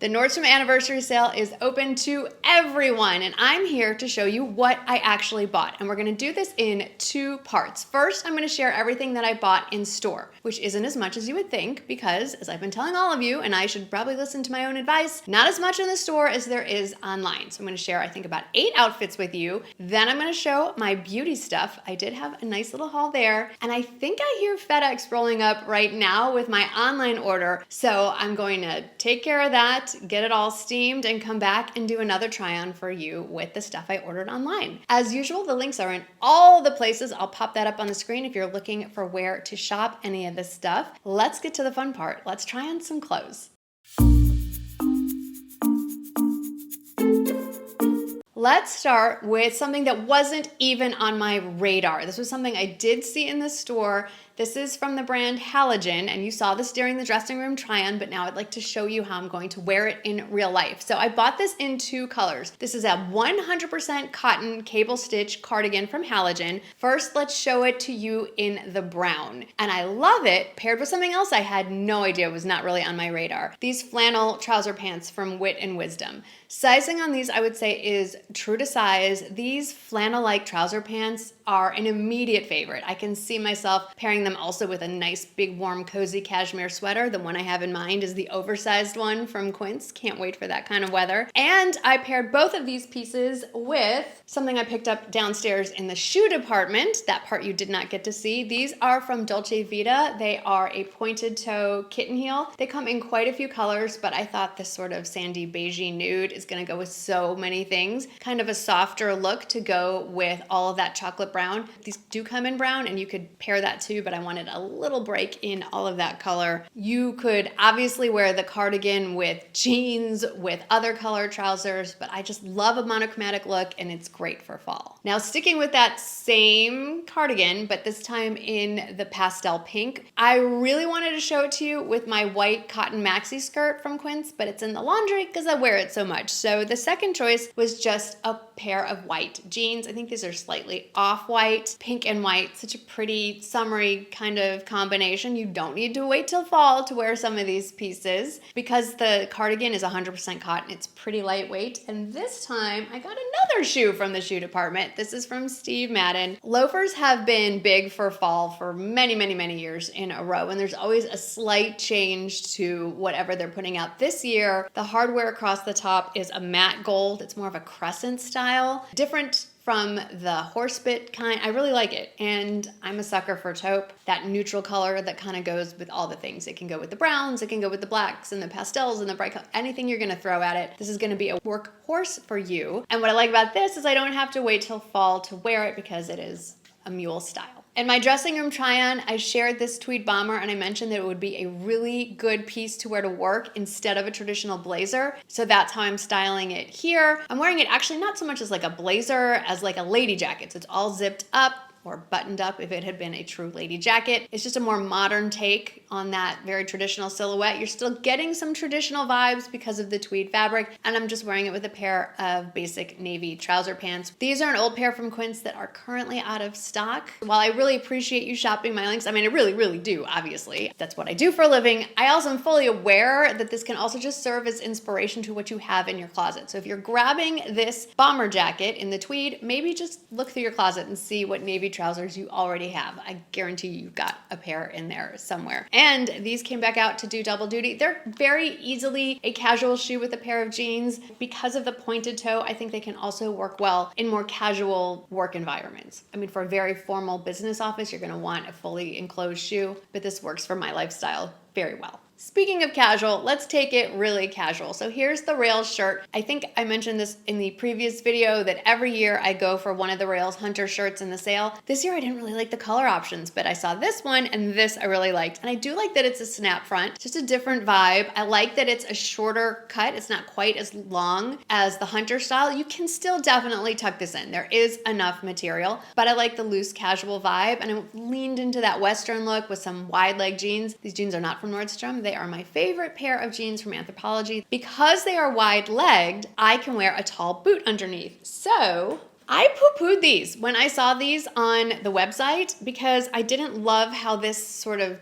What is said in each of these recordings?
The Nordstrom anniversary sale is open to everyone, and I'm here to show you what I actually bought. And we're gonna do this in two parts. First, I'm gonna share everything that I bought in store, which isn't as much as you would think because, as I've been telling all of you, and I should probably listen to my own advice, not as much in the store as there is online. So I'm gonna share, I think, about 8 outfits with you. Then I'm gonna show my beauty stuff. I did have a nice little haul there, and I think I hear FedEx rolling up right now with my online order. So I'm going to take care of that, get it all steamed, and come back and do another try on for you with the stuff I ordered online. As usual, the links are in all the places. I'll pop that up on the screen if you're looking for where to shop any of this stuff. Let's get to the fun part. Let's try on some clothes. Let's start with something that wasn't even on my radar. This was something I did see in the store. This is from the brand Halogen, and you saw this during the dressing room try-on, but now I'd like to show you how I'm going to wear it in real life. So I bought this in 2 colors. This is a 100% cotton cable stitch cardigan from Halogen. First, let's show it to you in the brown. And I love it paired with something else I had no idea was not really on my radar. These flannel trouser pants from Wit and Wisdom. Sizing on these, I would say, is true to size. These flannel-like trouser pants are an immediate favorite. I can see myself pairing them also with a nice, big, warm, cozy cashmere sweater. The one I have in mind is the oversized one from Quince. Can't wait for that kind of weather. And I paired both of these pieces with something I picked up downstairs in the shoe department. That part you did not get to see. These are from Dolce Vita. They are a pointed toe kitten heel. They come in quite a few colors, but I thought this sort of sandy beigey nude is gonna go with so many things. Kind of a softer look to go with all of that chocolate brown. These do come in brown, and you could pair that too, but I wanted a little break in all of that color. You could obviously wear the cardigan with jeans, with other color trousers, but I just love a monochromatic look, and it's great for fall. Now, sticking with that same cardigan, but this time in the pastel pink, I really wanted to show it to you with my white cotton maxi skirt from Quince, but it's in the laundry because I wear it so much. So the second choice was just a pair of white jeans. I think these are slightly off-white, pink and white, such a pretty summery kind of combination. You don't need to wait till fall to wear some of these pieces because the cardigan is 100% cotton. It's pretty lightweight. And this time I got another shoe from the shoe department. This is from Steve Madden. Loafers have been big for fall for many, many, many years in a row, and there's always a slight change to whatever they're putting out. This year, the hardware across the top is a matte gold. It's more of a crescent style. Different from the horsebit kind. I really like it, and I'm a sucker for taupe, that neutral color that kind of goes with all the things. It can go with the browns, it can go with the blacks and the pastels and the bright color, anything you're gonna throw at it. This is gonna be a workhorse for you. And what I like about this is I don't have to wait till fall to wear it because it is a mule style. In my dressing room try-on, I shared this tweed bomber, and I mentioned that it would be a really good piece to wear to work instead of a traditional blazer. So that's how I'm styling it here. I'm wearing it actually not so much as like a blazer as like a lady jacket. So it's all zipped up or buttoned up if it had been a true lady jacket. It's just a more modern take on that very traditional silhouette. You're still getting some traditional vibes because of the tweed fabric, and I'm just wearing it with a pair of basic navy trouser pants. These are an old pair from Quince that are currently out of stock. While I really appreciate you shopping my links, I mean, I really, really do, obviously. That's what I do for a living. I also am fully aware that this can also just serve as inspiration to what you have in your closet. So if you're grabbing this bomber jacket in the tweed, maybe just look through your closet and see what navy trousers you already have. I guarantee you've got a pair in there somewhere. And these came back out to do double duty. They're very easily a casual shoe with a pair of jeans. Because of the pointed toe, I think they can also work well in more casual work environments. I mean, for a very formal business office, you're gonna want a fully enclosed shoe, but this works for my lifestyle very well. Speaking of casual, let's take it really casual. So here's the Rails shirt. I think I mentioned this in the previous video that every year I go for one of the Rails Hunter shirts in the sale. This year I didn't really like the color options, but I saw this one and this I really liked. And I do like that it's a snap front, just a different vibe. I like that it's a shorter cut. It's not quite as long as the Hunter style. You can still definitely tuck this in. There is enough material, but I like the loose casual vibe, and I leaned into that Western look with some wide leg jeans. These jeans are not from Nordstrom. They are my favorite pair of jeans from Anthropologie. Because they are wide-legged, I can wear a tall boot underneath. So I poo-pooed these when I saw these on the website because I didn't love how this sort of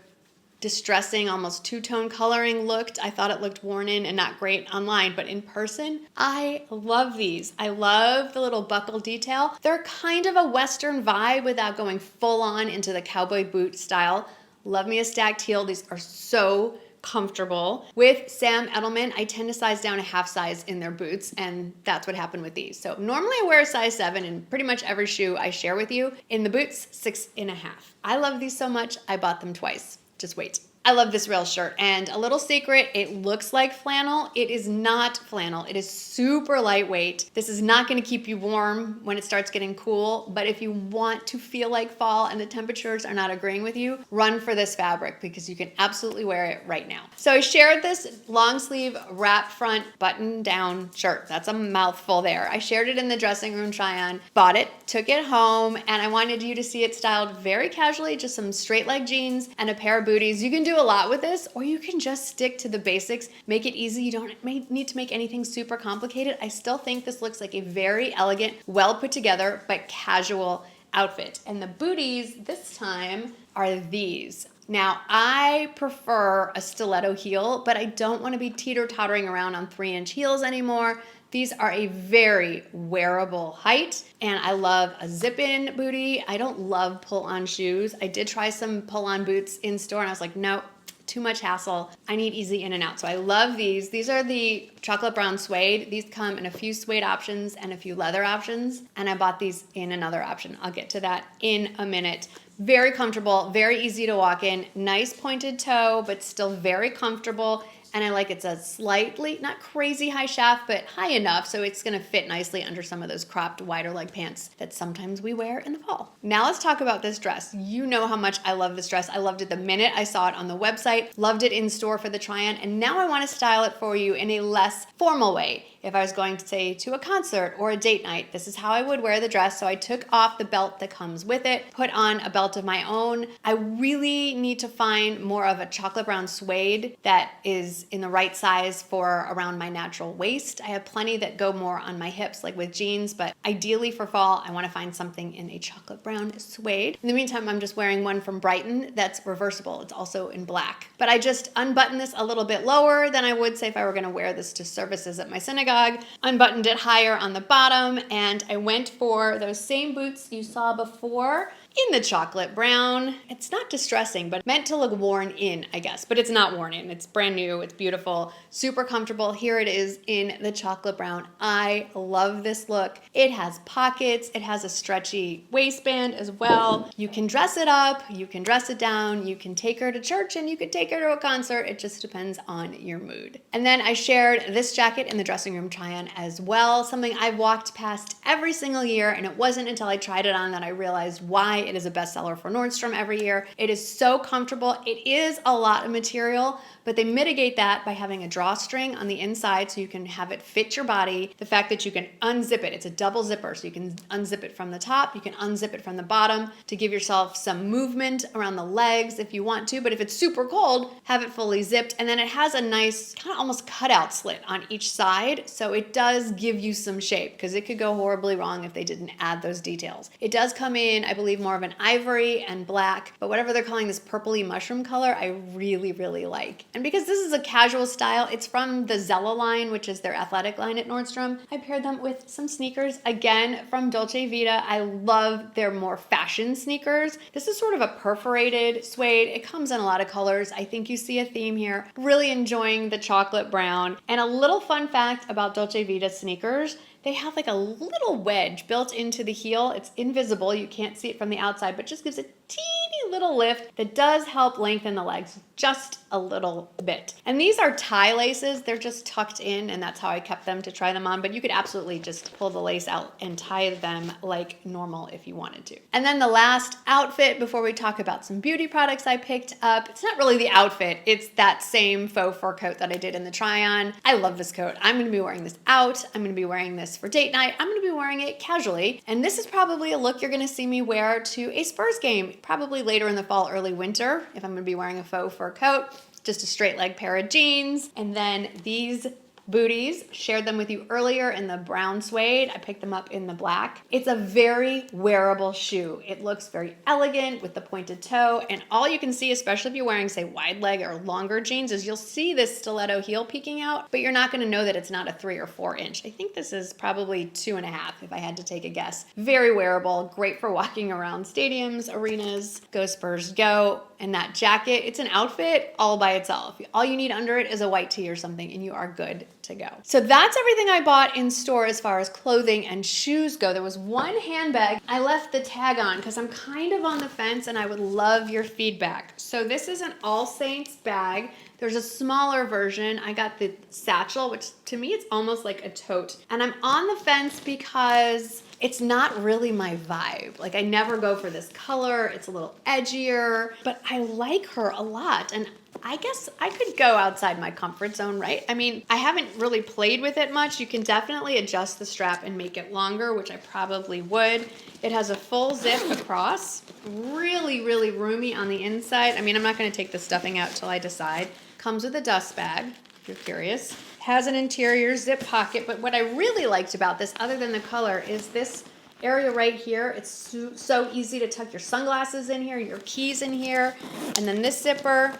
distressing, almost two-tone coloring looked. I thought it looked worn in and not great online, but in person, I love these. I love the little buckle detail. They're kind of a Western vibe without going full on into the cowboy boot style. Love me a stacked heel. These are so comfortable. With Sam Edelman, I tend to size down a half size in their boots, and that's what happened with these. So normally I wear a size 7 in pretty much every shoe I share with you. In the boots, 6.5. I love these so much, I bought them twice. Just wait. I love this rail shirt, and a little secret, it looks like flannel. It is not flannel. It is super lightweight. This is not going to keep you warm when it starts getting cool, but if you want to feel like fall and the temperatures are not agreeing with you, run for this fabric because you can absolutely wear it right now. So I shared this long sleeve wrap front button down shirt. That's a mouthful there. I shared it in the dressing room try-on, bought it, took it home, and I wanted you to see it styled very casually, just some straight leg jeans and a pair of booties. You can do a lot with this, or you can just stick to the basics, make it easy. You don't need to make anything super complicated. I still think this looks like a very elegant, well put together, but casual outfit. And the booties this time are these. Now, I prefer a stiletto heel, but I don't want to be teeter-tottering around on 3-inch heels anymore. These are a very wearable height, and I love a zip-in bootie. I don't love pull-on shoes. I did try some pull-on boots in store, and I was like, no, too much hassle. I need easy in and out. So I love these. These are the chocolate brown suede. These come in a few suede options and a few leather options, and I bought these in another option. I'll get to that in a minute. Very comfortable, very easy to walk in. Nice pointed toe, but still very comfortable. And I like it's a slightly, not crazy high shaft, but high enough so it's gonna fit nicely under some of those cropped wider leg pants that sometimes we wear in the fall. Now let's talk about this dress. You know how much I love this dress. I loved it the minute I saw it on the website, loved it in store for the try-on, and now I wanna style it for you in a less formal way. If I was going to say to a concert or a date night, this is how I would wear the dress. So I took off the belt that comes with it, put on a belt of my own. I really need to find more of a chocolate brown suede that is in the right size for around my natural waist. I have plenty that go more on my hips, like with jeans, but ideally for fall, I want to find something in a chocolate brown suede. In the meantime, I'm just wearing one from Brighton that's reversible. It's also in black. But I just unbuttoned this a little bit lower than I would say if I were going to wear this to services at my synagogue. Unbuttoned it higher on the bottom, and I went for those same boots you saw before in the chocolate brown. It's not distressing, but meant to look worn in, I guess, but it's not worn in. It's brand new, it's beautiful, super comfortable. Here it is in the chocolate brown. I love this look. It has pockets, it has a stretchy waistband as well. You can dress it up, you can dress it down, you can take her to church, and you can take her to a concert. It just depends on your mood. And then I shared this jacket in the dressing room try-on as well, something I've walked past every single year, and it wasn't until I tried it on that I realized why it is a bestseller for Nordstrom every year. It is so comfortable. It is a lot of material, but they mitigate that by having a drawstring on the inside so you can have it fit your body. The fact that you can unzip it, it's a double zipper, so you can unzip it from the top, you can unzip it from the bottom to give yourself some movement around the legs if you want to, but if it's super cold, have it fully zipped. And then it has a nice kind of almost cutout slit on each side, so it does give you some shape because it could go horribly wrong if they didn't add those details. It does come in, I believe, more of an ivory and black, but whatever they're calling this purpley mushroom color, I really, really like. And because this is a casual style, it's from the Zella line, which is their athletic line at Nordstrom. I paired them with some sneakers, again, from Dolce Vita. I love their more fashion sneakers. This is sort of a perforated suede. It comes in a lot of colors. I think you see a theme here. Really enjoying the chocolate brown. And a little fun fact about Dolce Vita sneakers, they have like a little wedge built into the heel. It's invisible, you can't see it from the outside, but just gives a teeny little lift that does help lengthen the legs just a little bit. And these are tie laces. They're just tucked in, and that's how I kept them to try them on, but you could absolutely just pull the lace out and tie them like normal if you wanted to. And then the last outfit before we talk about some beauty products I picked up, it's not really the outfit, it's that same faux fur coat that I did in the try-on. I love this coat. I'm gonna be wearing this out. I'm gonna be wearing this for date night. I'm gonna be wearing it casually. And this is probably a look you're gonna see me wear to a Spurs game, probably later in the fall, early winter, if I'm gonna be wearing a faux fur coat, just a straight leg pair of jeans, and then these booties. Shared them with you earlier in the brown suede. I picked them up in the black. It's a very wearable shoe. It looks very elegant with the pointed toe, and all you can see, especially if you're wearing, say, wide leg or longer jeans, is you'll see this stiletto heel peeking out, but you're not going to know that it's not a 3 or 4 inch. I think this is probably 2.5 if I had to take a guess. Very wearable, great for walking around stadiums, arenas. Go Spurs go. And that jacket, it's an outfit all by itself. All you need under it is a white tee or something and you are good to go. So that's everything I bought in store as far as clothing and shoes go. There was one handbag I left the tag on because I'm kind of on the fence and I would love your feedback. So this is an All Saints bag. There's a smaller version. I got the satchel, which to me it's almost like a tote. And I'm on the fence because it's not really my vibe. Like I never go for this color. It's a little edgier, but I like her a lot. And I guess I could go outside my comfort zone, right? I mean, I haven't really played with it much. You can definitely adjust the strap and make it longer, which I probably would. It has a full zip across, really, really roomy on the inside. I mean, I'm not gonna take the stuffing out till I decide. Comes with a dust bag, if you're curious. Has an interior zip pocket, but what I really liked about this, other than the color, is this area right here. It's so easy to tuck your sunglasses in here, your keys in here, and then this zipper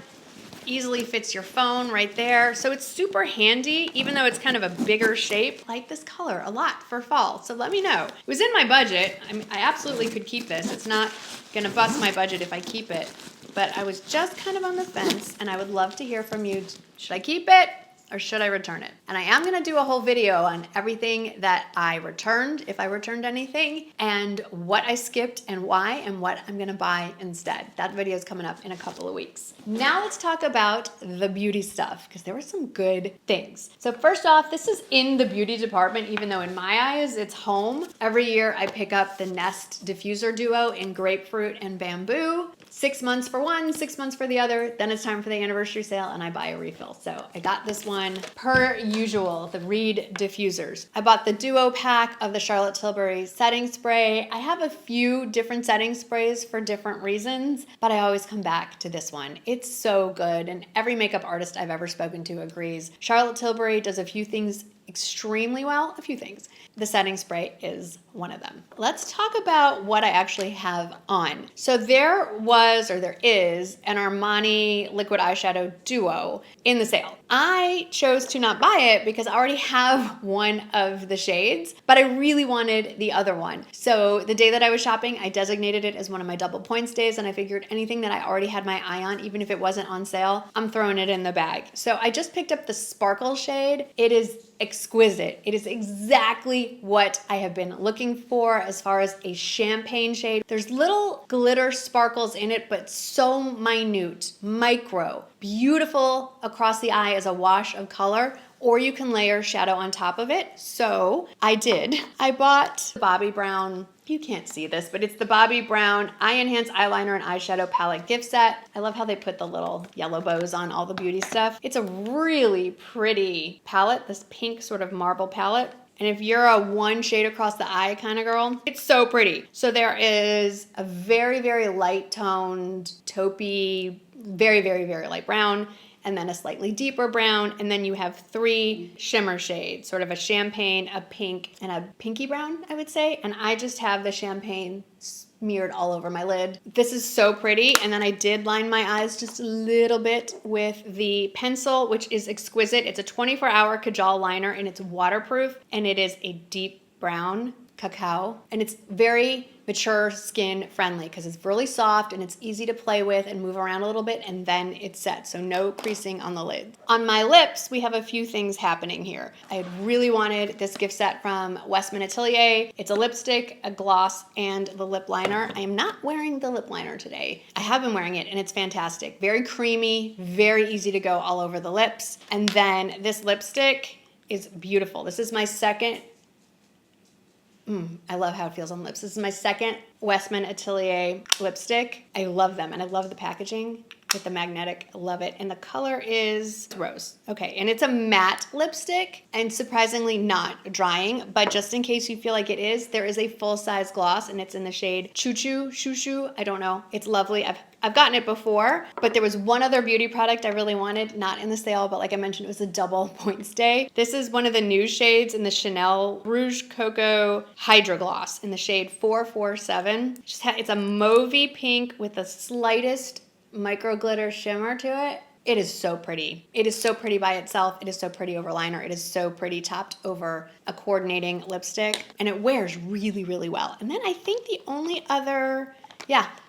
easily fits your phone right there. So it's super handy, even though it's kind of a bigger shape. I like this color a lot for fall, so let me know. It was in my budget. I mean, I absolutely could keep this. It's not gonna bust my budget if I keep it, but I was just kind of on the fence, and I would love to hear from you. Should I keep it? Or should I return it? And I am gonna do a whole video on everything that I returned, if I returned anything, and what I skipped and why, and what I'm gonna buy instead. That video is coming up in a couple of weeks. Now let's talk about the beauty stuff, because there were some good things. So first off, this is in the beauty department, even though in my eyes it's home. Every year I pick up the Nest diffuser duo in grapefruit and bamboo. 6 months for one, 6 months for the other. Then it's time for the anniversary sale and I buy a refill. So I got this one per usual, the Reed diffusers. I bought the duo pack of the Charlotte Tilbury setting spray. I have a few different setting sprays for different reasons, but I always come back to this one. It's so good, and every makeup artist I've ever spoken to agrees. Charlotte Tilbury does a few things extremely well, a few things. The setting spray is one of them. Let's talk about what I actually have on. So there is an Armani liquid eyeshadow duo in the sale. I chose to not buy it because I already have one of the shades, but I really wanted the other one. So the day that I was shopping, I designated it as one of my double points days, and I figured anything that I already had my eye on, even if it wasn't on sale, I'm throwing it in the bag. So I just picked up the Sparkle shade. It is exquisite. It is exactly what I have been looking for as far as a champagne shade. There's little glitter sparkles in it, but so minute, micro, beautiful across the eye as a wash of color, or you can layer shadow on top of it. So I did. I bought Bobbi Brown. You can't see this, but it's the Bobbi Brown Eye Enhance Eyeliner and Eyeshadow Palette gift set. I love how they put the little yellow bows on all the beauty stuff. It's a really pretty palette, this pink sort of marble palette. And if you're a one shade across the eye kind of girl, it's so pretty. So there is a very, very light toned, taupey, very, very, very light brown, and then a slightly deeper brown, and then you have 3 shimmer shades, sort of a champagne, a pink, and a pinky brown, I would say. And I just have the champagne smeared all over my lid. This is so pretty. And then I did line my eyes just a little bit with the pencil, which is exquisite. It's a 24-hour Kajal liner, and it's waterproof, and it is a deep brown cacao, and it's very mature skin friendly because it's really soft and it's easy to play with and move around a little bit, and then it's set, so no creasing on the lid. On my lips, we have a few things happening here. I had really wanted this gift set from Westman Atelier. It's a lipstick, a gloss, and the lip liner. I am not wearing the lip liner today. I have been wearing it and it's fantastic. Very creamy, very easy to go all over the lips. And then this lipstick is beautiful. This is my second I love how it feels on lips. This is my second Westman Atelier lipstick. I love them, and I love the packaging. with the magnetic. Love it. And the color is rose. Okay, and it's a matte lipstick and surprisingly not drying, but just in case you feel like it is, there is a full-size gloss and it's in the shade Choo Choo, Shoo Shoo. I don't know. It's lovely. I've gotten it before, but there was one other beauty product I really wanted, not in the sale, but like I mentioned, it was a double points day. This is one of the new shades in the Chanel Rouge Cocoa Hydro Gloss in the shade 447. It's a mauvey pink with the slightest micro glitter shimmer to it. It is so pretty. It is so pretty by itself. It is so pretty over liner. It is so pretty topped over a coordinating lipstick, and it wears really, really well. And then I think the only other,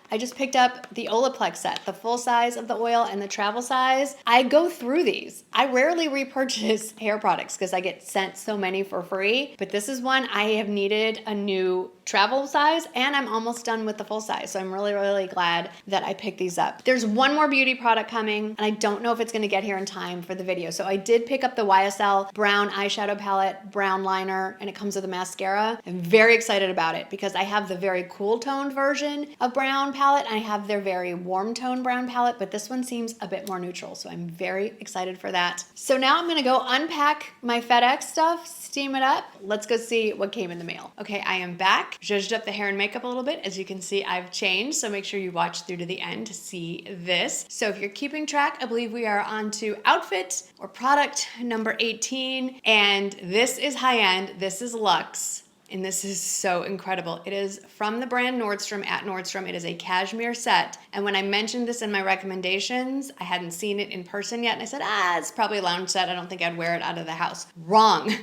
I just picked up the Olaplex set, the full size of the oil and the travel size. I go through these. I rarely repurchase hair products because I get sent so many for free, but this is one I have needed a new travel size, and I'm almost done with the full size. So I'm really, really glad that I picked these up. There's one more beauty product coming, and I don't know if it's gonna get here in time for the video. So I did pick up the YSL brown eyeshadow palette, brown liner, and it comes with a mascara. I'm very excited about it because I have the very cool toned version of brown palette, and I have their very warm tone brown palette, but this one seems a bit more neutral. So I'm very excited for that. So now I'm gonna go unpack my FedEx stuff, steam it up. Let's go see what came in the mail. Okay, I am back. Zhuzhed up the hair and makeup a little bit. As you can see, I've changed, so make sure you watch through to the end to see this. So if you're keeping track, I believe we are on to outfit or product number 18, and this is high-end, this is luxe, and this is so incredible. It is from the brand Nordstrom at Nordstrom. It is a cashmere set, and when I mentioned this in my recommendations, I hadn't seen it in person yet, and I said, it's probably a lounge set. I don't think I'd wear it out of the house. Wrong.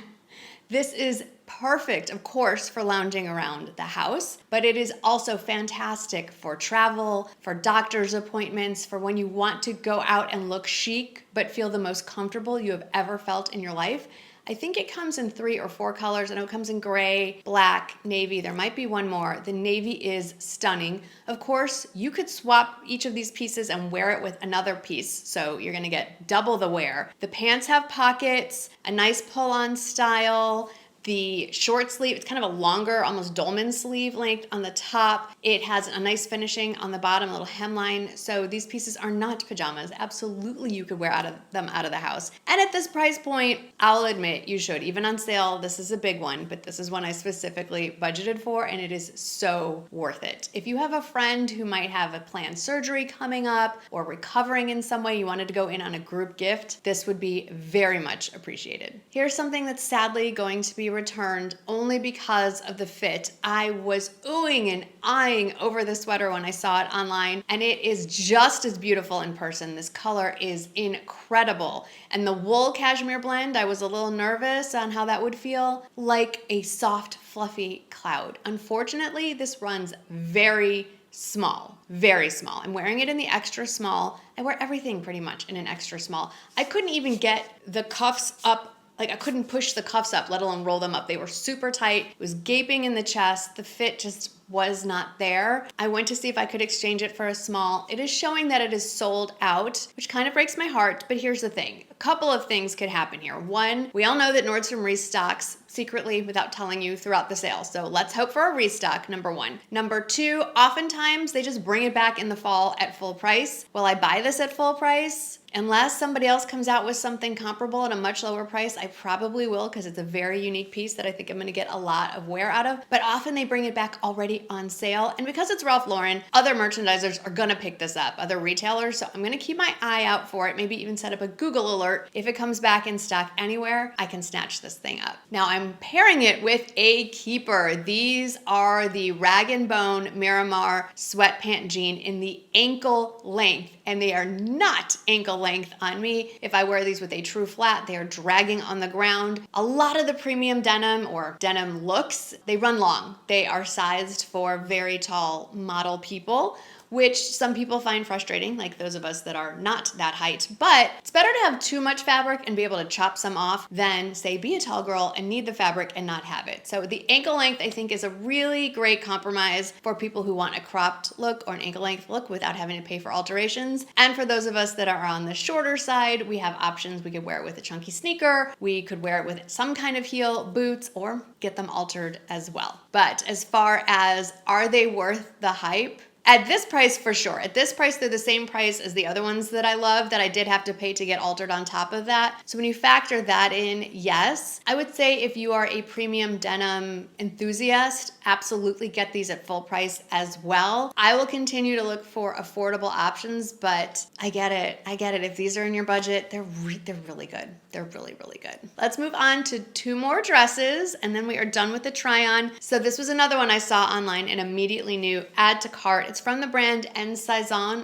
This is perfect, of course, for lounging around the house, but it is also fantastic for travel, for doctor's appointments, for when you want to go out and look chic, but feel the most comfortable you have ever felt in your life. I think it comes in 3 or 4 colors. I know it comes in gray, black, navy. There might be one more. The navy is stunning. Of course, you could swap each of these pieces and wear it with another piece, so you're gonna get double the wear. The pants have pockets, a nice pull-on style. The short sleeve, it's kind of a longer, almost dolman sleeve length on the top. It has a nice finishing on the bottom, a little hemline. So these pieces are not pajamas. Absolutely, you could wear them out of the house. And at this price point, I'll admit you should. Even on sale, this is a big one, but this is one I specifically budgeted for, and it is so worth it. If you have a friend who might have a planned surgery coming up or recovering in some way, you wanted to go in on a group gift, this would be very much appreciated. Here's something that's sadly going to be returned only because of the fit. I was oohing and eyeing over the sweater when I saw it online, and it is just as beautiful in person. This color is incredible. And the wool cashmere blend, I was a little nervous on how that would feel, like a soft, fluffy cloud. Unfortunately, this runs very small, very small. I'm wearing it in the extra small. I wear everything pretty much in an extra small. I couldn't even get the cuffs up. Like, I couldn't push the cuffs up, let alone roll them up. They were super tight. It was gaping in the chest. The fit just was not there. I went to see if I could exchange it for a small. It is showing that it is sold out, which kind of breaks my heart, but here's the thing. A couple of things could happen here. One, we all know that Nordstrom restocks secretly without telling you throughout the sale. So let's hope for a restock, number one. Number two, oftentimes they just bring it back in the fall at full price. Will I buy this at full price? Unless somebody else comes out with something comparable at a much lower price, I probably will, because it's a very unique piece that I think I'm gonna get a lot of wear out of. But often they bring it back already on sale. And because it's Ralph Lauren, other merchandisers are gonna pick this up, other retailers. So I'm gonna keep my eye out for it, maybe even set up a Google alert. If it comes back in stock anywhere, I can snatch this thing up. Now I'm pairing it with a keeper. These are the Rag & Bone Miramar sweat pant jean in the ankle length. And they are not ankle length on me. If I wear these with a true flat, they are dragging on the ground. A lot of the premium denim or denim looks, they run long. They are sized for very tall model people, which some people find frustrating, like those of us that are not that height. But it's better to have too much fabric and be able to chop some off than, say, be a tall girl and need the fabric and not have it. So the ankle length, I think, is a really great compromise for people who want a cropped look or an ankle length look without having to pay for alterations. And for those of us that are on the shorter side, we have options. We could wear it with a chunky sneaker. We could wear it with some kind of heel, boots, or get them altered as well. But as far as are they worth the hype? At this price, for sure. At this price, they're the same price as the other ones that I love that I did have to pay to get altered on top of that. So when you factor that in, yes. I would say if you are a premium denim enthusiast, absolutely get these at full price as well. I will continue to look for affordable options, but I get it. I get it. If these are in your budget, they're really good. They're really, really good. Let's move on to 2 more dresses, and then we are done with the try-on. So this was another one I saw online and immediately knew, add to cart. It's from the brand Saison.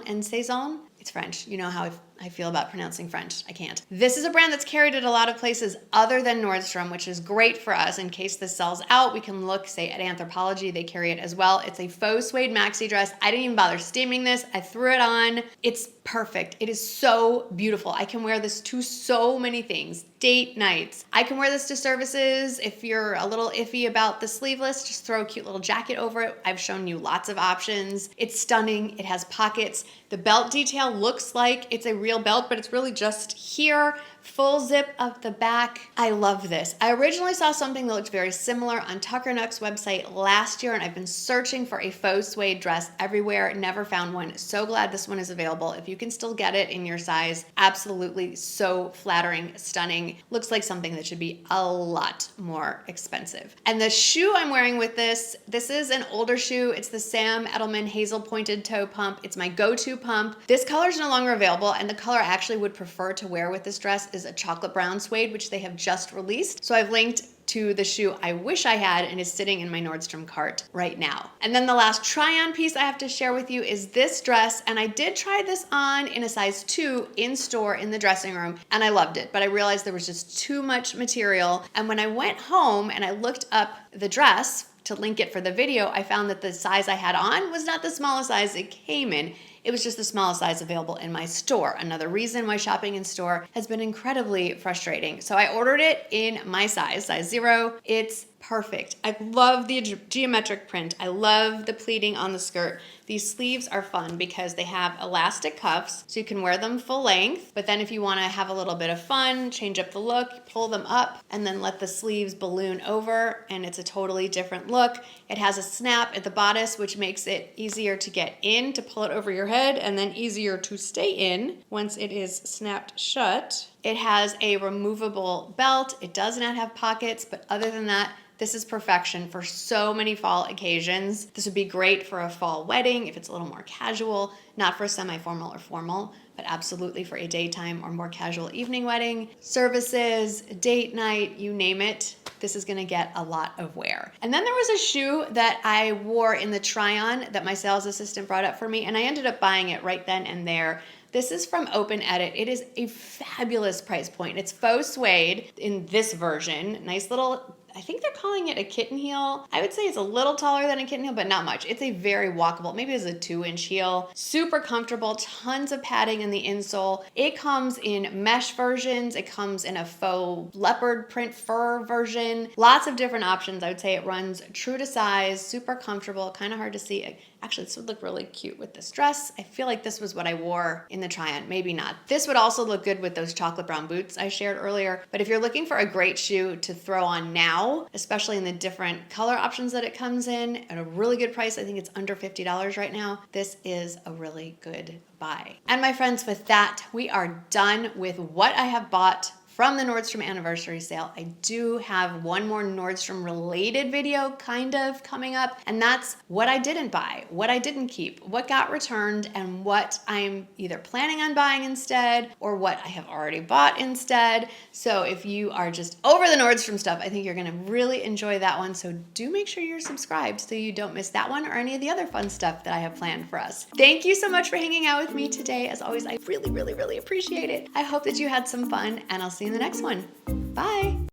It's French. You know how I feel about pronouncing French. I can't. This is a brand that's carried at a lot of places other than Nordstrom, which is great for us. In case this sells out, we can look, say, at Anthropologie. They carry it as well. It's a faux suede maxi dress. I didn't even bother steaming this. I threw it on. It's perfect. It is so beautiful. I can wear this to so many things. Date nights. I can wear this to services. If you're a little iffy about the sleeveless, just throw a cute little jacket over it. I've shown you lots of options. It's stunning. It has pockets. The belt detail looks like it's a real belt, but it's really just here. Full zip of the back. I love this. I originally saw something that looked very similar on Tucker Nuck's website last year, and I've been searching for a faux suede dress everywhere. Never found one. So glad this one is available. If you can still get it in your size, absolutely so flattering, stunning. Looks like something that should be a lot more expensive. And the shoe I'm wearing with this is an older shoe. It's the Sam Edelman Hazel Pointed Toe Pump. It's my go-to pump. This color is no longer available, and the color I actually would prefer to wear with this dress is a chocolate brown suede, which they have just released. So I've linked to the shoe I wish I had and is sitting in my Nordstrom cart right now. And then the last try-on piece I have to share with you is this dress, and I did try this on in a size 2 in store in the dressing room, and I loved it, but I realized there was just too much material. And when I went home and I looked up the dress to link it for the video, I found that the size I had on was not the smallest size it came in. It was just the smallest size available in my store. Another reason why shopping in store has been incredibly frustrating. So I ordered it in my size 0. It's perfect. I love the geometric print. I love the pleating on the skirt. These sleeves are fun because they have elastic cuffs, so you can wear them full length, but then if you want to have a little bit of fun, change up the look, pull them up, and then let the sleeves balloon over, and it's a totally different look. It has a snap at the bodice, which makes it easier to get in, to pull it over your head, and then easier to stay in once it is snapped shut. It has a removable belt. It does not have pockets, but other than that, this is perfection for so many fall occasions. This would be great for a fall wedding if it's a little more casual, not for semi-formal or formal, but absolutely for a daytime or more casual evening wedding, services, date night, you name it. This is gonna get a lot of wear. And then there was a shoe that I wore in the try-on that my sales assistant brought up for me, and I ended up buying it right then and there. This is from Open Edit. It is a fabulous price point. It's faux suede in this version. Nice little, I think they're calling it a kitten heel. I would say it's a little taller than a kitten heel, but not much. It's a very walkable, maybe it's a 2-inch heel. Super comfortable, tons of padding in the insole. It comes in mesh versions. It comes in a faux leopard print fur version. Lots of different options. I would say it runs true to size, super comfortable, kind of hard to see. Actually, this would look really cute with this dress. I feel like this was what I wore in the try-on. Maybe not. This would also look good with those chocolate brown boots I shared earlier. But if you're looking for a great shoe to throw on now, especially in the different color options that it comes in at a really good price, I think it's under $50 right now, this is a really good buy. And my friends, with that, we are done with what I have bought from the Nordstrom anniversary sale. I do have one more Nordstrom related video kind of coming up, and that's what I didn't buy, what I didn't keep, what got returned, and what I'm either planning on buying instead or what I have already bought instead. So if you are just over the Nordstrom stuff, I think you're gonna really enjoy that one. So do make sure you're subscribed so you don't miss that one or any of the other fun stuff that I have planned for us. Thank you so much for hanging out with me today. As always, I really, really, really appreciate it. I hope that you had some fun, and I'll see you in the next one. Bye.